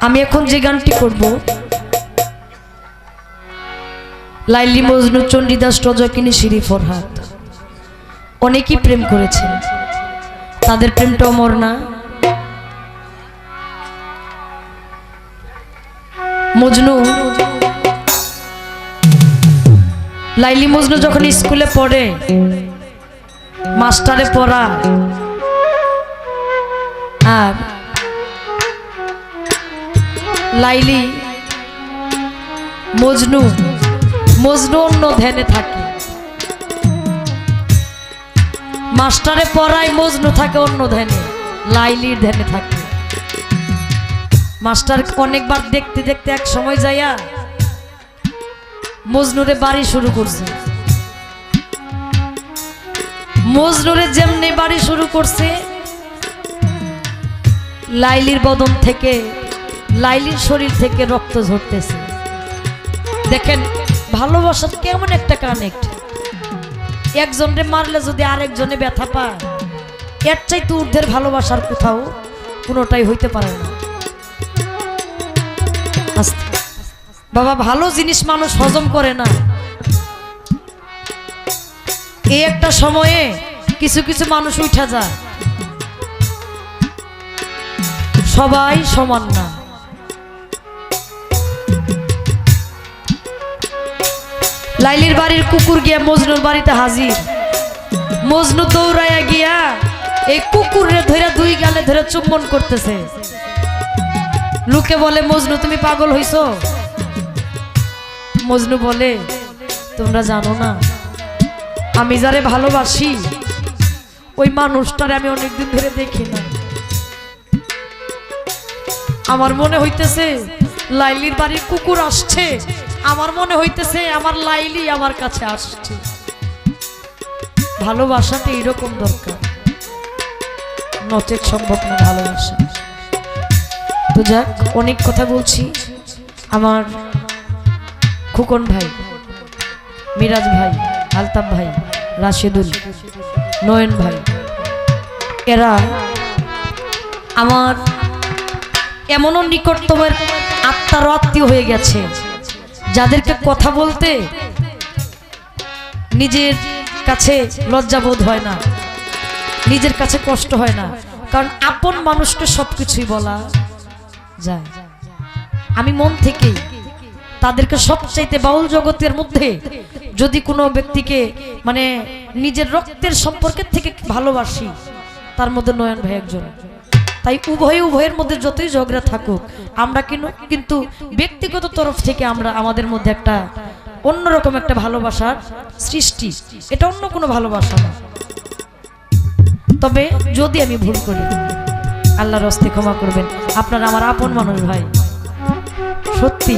আমি এখন যে গানটি করব লাইলি মজনু চণ্ডীদাস রজকিনী শিরি ফরহাদ অনেকেই প্রেম করেছেন, তাদের প্রেমটা অমর না। মজনু লাইলি মজনু যখন স্কুলে পড়ে মাস্টারে পড়া আর লাইলি মজনু অন্য ধ্যানে থাকে, মাস্টারে পড়ায় মজনু থাকে অন্য ধ্যানে, লাইলির ধ্যানে থাকে। মাস্টার অনেকবার দেখতে দেখতে এক সময় যাইয়া মজনুরে বাড়ি শুরু করছে। মজনুরে যেমনি বাড়ি শুরু করছে লাইলির বদন থেকে, লাইলির শরীর থেকে রক্ত ঝরতেছে। দেখেন ভালোবাসা কেমন একটা কানেক্ট, একজনরে মারলে যদি আরেকজনে ব্যথা পায় এর চাইতে ঊর্ধ্বের ভালোবাসার কোথাও কোনোটাই হইতে পারে না। বাবা ভালো জিনিস মানুষ হজম করে না, এই একটা সময়ে কিছু কিছু মানুষ উঠা যায়, সবাই সমান না। লাইলির বাড়ির কুকুর গিয়া মজনুর বাড়িতে হাজির। মজনু দৌড়াইয়া গিয়া এই কুকুরে ধরে দুই গালে ধরে চুম্বন করতেছে। লোকে বলে মজনু তুমি পাগল হইছো? মজনু বলে তোমরা জানো না আমি যারে ভালোবাসি ওই মানুষটারে আমি অনেকদিন ধরে দেখি না। আমার মনে হইতেছে লাইলির বাড়ির কুকুর আসছে, আমার মনে হইতেছে আমার লাইলি আমার কাছে আসছে। ভালোবাসাতে এরকম দরকার, নচেত সম্ভব না ভালোবাসা। তো যাক, অনেক কথা বলছি। আমার খুকন ভাই, মিরাজ ভাই, আলতাফ ভাই, রাশেদুল, নয়ন ভাই, এরা আমার এমনও নিকটতমের আত্মার আত্মীয় হয়ে গেছে যাদেরকে কথা বলতে নিজের কাছে লজ্জাবোধ হয় না, নিজের কাছে কষ্ট হয় না, কারণ আপন মানুষকে সবকিছুই বলা যায়। আমি মন থেকেই তাদেরকে সবচাইতে বাউল জগতের মধ্যে যদি কোনো ব্যক্তিকে মানে নিজের রক্তের সম্পর্কের থেকে ভালোবাসি তার মধ্যে নয়ন ভাই একজন। তাই উভয়ের মধ্যে যতই ঝগড়া থাকুক আমরা কিন্তু ব্যক্তিগত তরফ থেকে আমরা আমাদের মধ্যে একটা অন্যরকম একটা ভালোবাসার সৃষ্টি, এটা অন্য কোনো ভালোবাসা না। তবে যদি আমি ভুল করি আল্লাহর হস্তে ক্ষমা করবেন, আপনারা আমার আপন মানুষ ভাই, সত্যি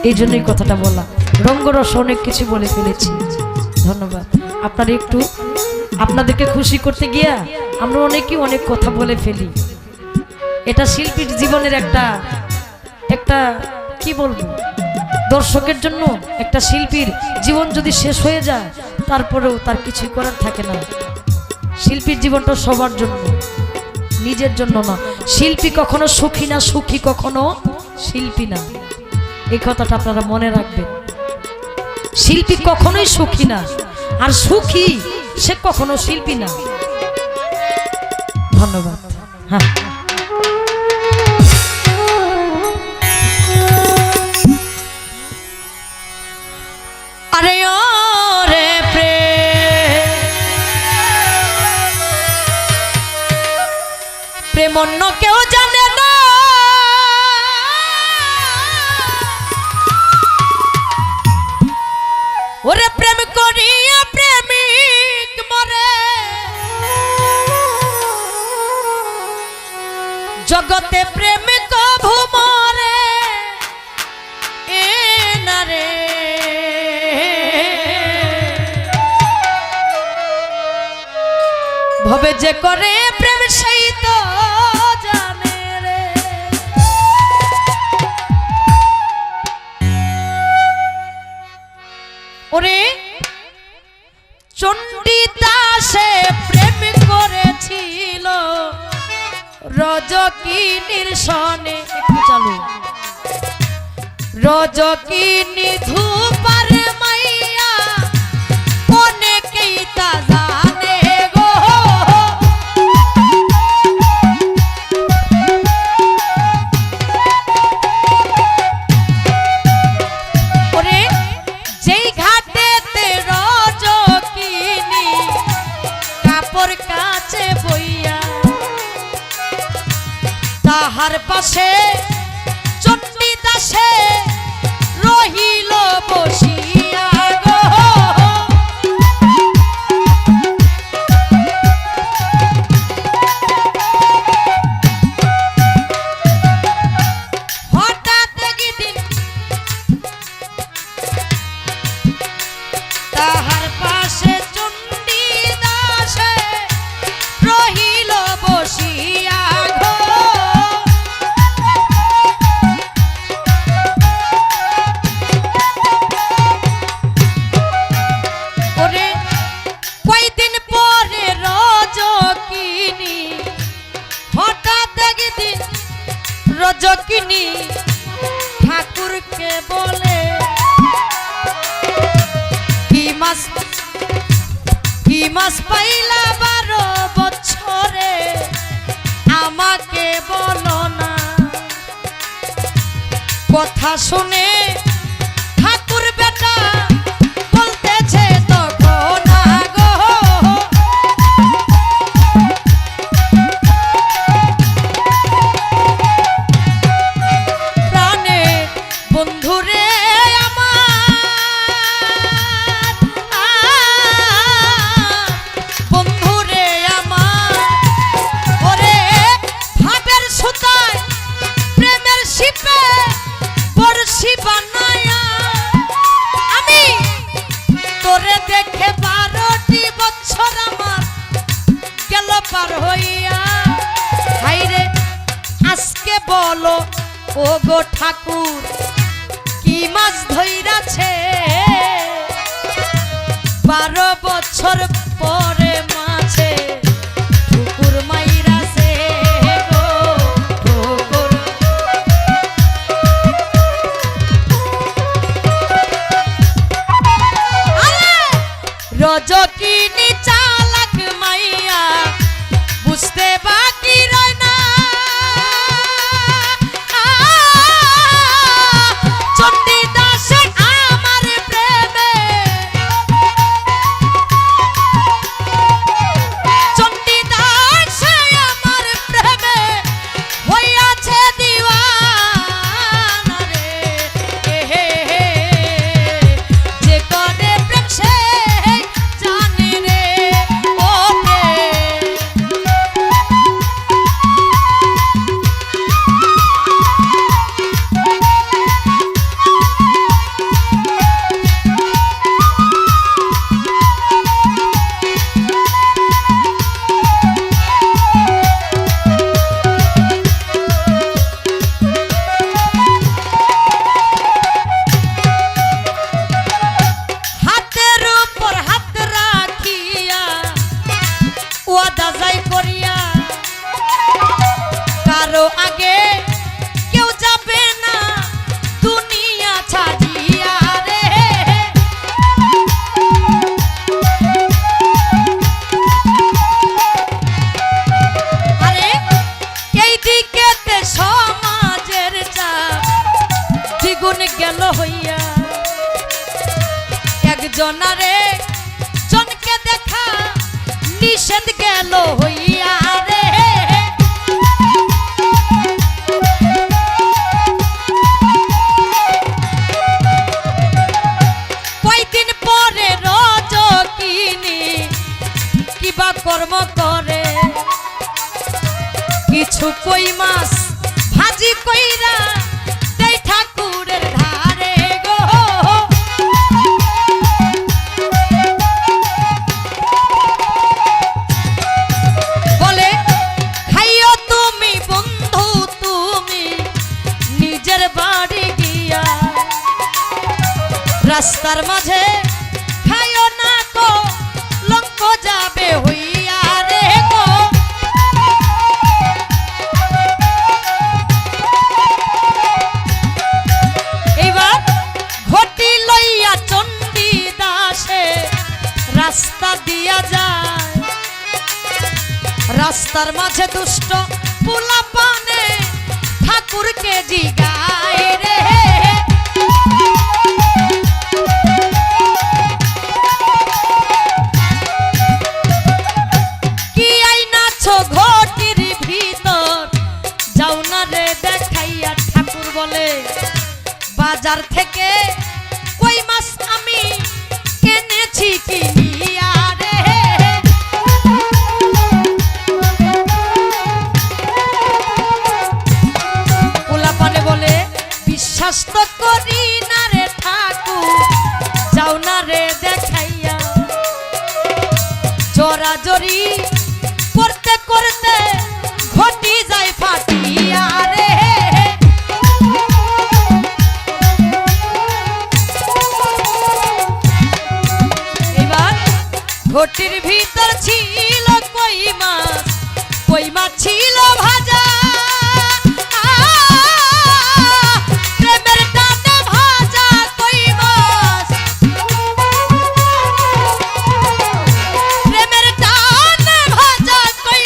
এই জন্যই কথাটা বলা। রঙ্গরস অনেক কিছু বলে ফেলেছি, ধন্যবাদ। আপনারা একটু আপনাদেরকে খুশি করতে গিয়া আমরা অনেকেই অনেক কথা বলে ফেলি। এটা শিল্পীর জীবনের একটা কি বলবো, দর্শকের জন্য একটা শিল্পীর জীবন যদি শেষ হয়ে যায় তারপরেও তার কিছুই করার থাকে না। শিল্পীর জীবনটা সবার জন্য, নিজের জন্য না। শিল্পী কখনো সুখী না, সুখী কখনো শিল্পী না, এই কথাটা আপনারা মনে রাখবেন। শিল্পী কখনোই সুখী না, আর সুখী সে কখনো শিল্পী না। ধন্যবাদ। হ্যাঁ, আরে ও রে প্রেম অন্য কেউ জানে না, ওরে প্রেম করিয়া প্রেমিক মরে, জগতে প্রেমিক ভুমরে এ না রে। ভবে যে করে প্রেম সেই তো জানে রে। ওরে চণ্ডীদাসে প্রেম করেছিল রজকিনীর সনে। একটু চালু। রজকিনী ধূপার মাইয়া অনেকেই তা জানে গো। ওরে যেই ঘাটেতে রজকিনী কাপড় কাচে বইয়া তাহার পাশে চণ্ডীদাসে রহিল বসিয়া গো। হঠাৎ একদিন তাহার পাশে চণ্ডীদাসে রহিল বসিয়া গো। ওরে কয়দিন পরে রজকিনী হঠাৎ একদিন রজকিনী ঠাকুরকে বলে কি মাস পাইলা 12 বছরে আমাকে বলো না। কথা শুনে ঠাকুর বেটা বলতেছে তখন গো। প্রাণের বন্ধুরে বন্ধুরে আমার ওরে ভাবের সুতায় প্রেমের শিপে বর্ষি বানায়া আমি তোরে দেখে 12টি বছর আমার গেল পার হইয়া। হাইরে আজকে বলো ও গো ঠাকুর কি মাছ ধইরাছে 12 বছর পরে মাছে ঠুকুর মাইরাছে গো ঠুকুর। রজকিনী চালাক মাইয়া বুঝতে বাকি রয় না। চণ্ডীদাসে আমার প্রেমে চণ্ডীদাসে আমার প্রেমে হইয়াছে দিওয়ানা রে। হে হে যে করে প্রেম সে জানে রে ও হাতের উপর হাত রাখিয়া ওয়াদা যাই করিয়া কারো আগে কেউ যাবে না দুনিয়া ছাড়িয়া রে। আরে এই দিকেতে সমাজের চাপ দ্বিগুণ গেল হইয়া একজনারে জনকে দেখা নিষেধ গেল হইয়া রে। কয়দিন পরে রজকিনী কিবা কর্ম করে কিছু কই মাছ ভাজি কইরা দেই ঠাকুরের ধারে গো। বলে খাইও তুমি বন্ধু তুমি নিজের বাড়ি গিয়া রাস্তার মাঝে খাইও না গো লঙ্ক যাবে হইয়া রে গো। এইবার রাস্তার মাঝে দুষ্ট পোলা পানে ঠাকুরকে জিগায় রে কি আইনাছো ঘটির ভিতর যাও না রে দেখাইয়া ঠাকুর বলে বাজার থেকে কই মাছ আমি এনেছি কিনিয়া রে পোলা পানে বলে বিশ্বাস তো করি না রে ঠাকুর যাও না রে দেখাইয়া জোরাজোরি করতে করতে ঘটি যায় ফাটিয়া রে এবার ঘটির ভিতর ছিল কই মাছ ছিল